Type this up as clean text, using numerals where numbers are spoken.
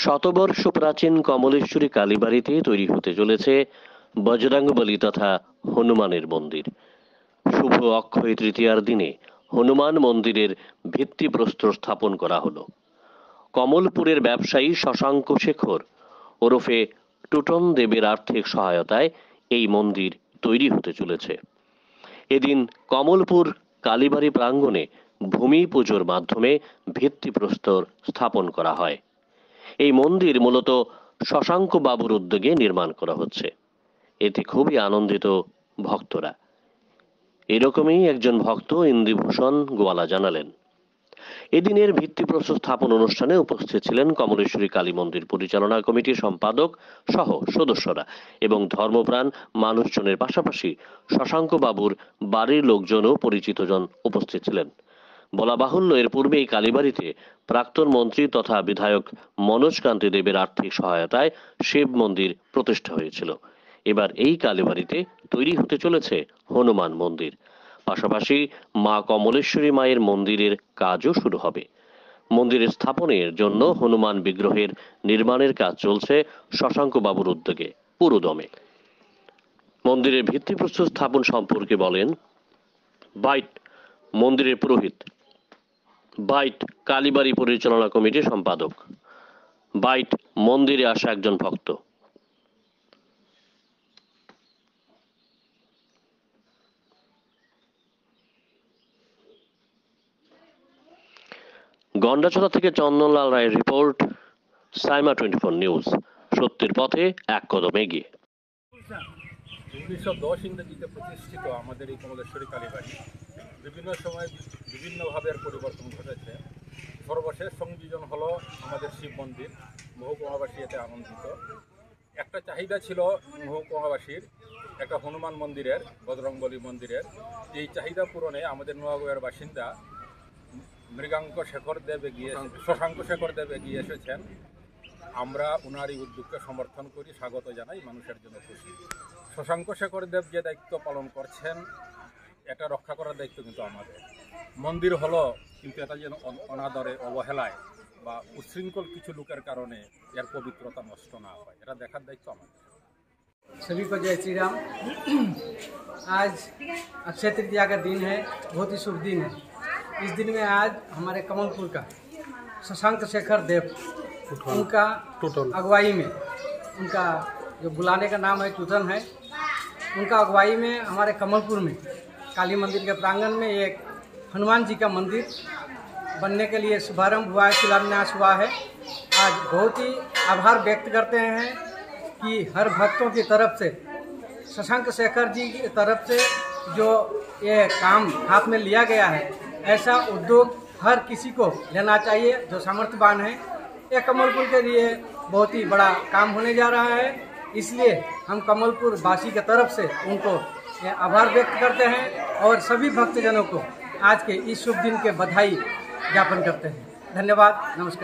শতবর্ষ প্রাচীন কমলেশ্বরী কালীবাড়িতে তৈরি হতে চলেছে বজরংবলী তথা হনুমানের মন্দির। শুভ অক্ষয় তৃতীয়ার দিনে হনুমান মন্দিরের ভিত্তিপ্রস্তর স্থাপন করা হলো। কমলপুরের ব্যবসায়ী শশাঙ্ক শেখর ওরফে টুটন দেবের আর্থিক সহায়তায় এই মন্দির তৈরি হতে চলেছে। এদিন কমলপুর কালীবাড়ি প্রাঙ্গণে ভূমি পুজোর মাধ্যমে ভিত্তিপ্রস্তর স্থাপন করা হয়। এই মন্দির মূলত শশাঙ্ক বাবুর উদ্যোগে নির্মাণ করা হচ্ছে। এতে খুবই আনন্দিত ভক্তরা। এরকমই একজন ভক্ত ইন্দ্রভূষণ গোয়ালা জানালেন। এদিনের ভিত্তিপ্রস্তর স্থাপন অনুষ্ঠানে উপস্থিত ছিলেন কমলেশ্বরী কালী মন্দির পরিচালনা কমিটির সম্পাদক সহ সদস্যরা এবং ধর্মপ্রাণ মানুষজনের পাশাপাশি শশাঙ্ক বাবুর বাড়ির লোকজন ও পরিচিতজন উপস্থিত ছিলেন। বলা বাহুল্য, এর পূর্বে এই কালীবাড়িতে প্রাক্তন মন্ত্রী তথা বিধায়ক মনোজ কান্তি দেবের আর্থিক সহায়তায় শিব মন্দির প্রতিষ্ঠা হয়েছিল। এবার এই কালীবাড়িতে তৈরি হতে চলেছে হনুমান মন্দির। পাশাপাশি মা কমলেশ্বরী মায়ের মন্দিরের কাজও শুরু হবে। মন্দিরের স্থাপনের জন্য হনুমান বিগ্রহের নির্মাণের কাজ চলছে শশাঙ্ক বাবুর উদ্যোগে পুরোদমে। মন্দিরের ভিত্তিপ্রস্তর স্থাপন সম্পর্কে বলেন বাইট মন্দিরের পুরোহিত, বাইট কালীবাড়ি পরিচালনা কমিটির সম্পাদক, বাইট মন্দিরে আসা একজন ভক্ত। গন্ডাছড়া থেকে চন্দনলাল রায়ের রিপোর্ট, সাইমা 24 নিউজ। সত্যের পথে এক কদম এগিয়ে। 1910 ইংরেজিতে প্রতিষ্ঠিত আমাদের এই কমলেশ্বরী কালীবাড়ি বিভিন্ন সময় বিভিন্নভাবে পরিবর্তন ঘটেছে। সর্বশেষ সংযোজন হলো আমাদের শিব মন্দির। মহকুমাবাসী এতে আনন্দিত। একটা চাহিদা ছিল মহকুমাবাসীর, একটা হনুমান মন্দিরের, বজরংবলী মন্দিরের। এই চাহিদা পূরণে আমাদের নোয়াগড়ের বাসিন্দা শশাঙ্ক শেখর দেব এগিয়ে এসেছেন। আমরা ওনার এই উদ্যোগকে সমর্থন করি, স্বাগত জানাই, মানুষের জন্য খুশি। শশাঙ্ক শেখর দেব যে দায়িত্ব পালন করছেন, এটা রক্ষা করার দায়িত্ব কিন্তু আমাদের। মন্দির হলো, কিন্তু এটা যেন অনাদরে, অবহেলায় বা উচ্ছৃঙ্খল কিছু লোকের কারণে এর পবিত্রতা নষ্ট না হয়, এটা দেখার দায়িত্ব আমাদের। सभी को जय श्री राम। आज अक्षय तृतीया का दिन है, बहुत ही शुभ दिन है। इस दिन में आज हमारे कमलपुर का शशांक शेखर देव, उनका अगुवाई में, उनका जो बुलाने का नाम है टूटन है, उनका अगुवाई में हमारे कमलपुर में काली मंदिर के प्रांगण में एक हनुमान जी का मंदिर बनने के लिए शुभारंभ हुआ है, शिलान्यास हुआ है। आज बहुत ही आभार व्यक्त करते हैं कि हर भक्तों की तरफ से, शशांक शेखर जी की तरफ से जो ये काम हाथ में लिया गया है, ऐसा उद्योग हर किसी को लेना चाहिए जो सामर्थ्यवान है। ये कमलपुर के लिए बहुत ही बड़ा काम होने जा रहा है, इसलिए हम कमलपुर वासी की तरफ से उनको आभार व्यक्त करते हैं और सभी भक्तजनों को आज के इस शुभ दिन के बधाई ज्ञापन करते हैं। धन्यवाद, नमस्कार।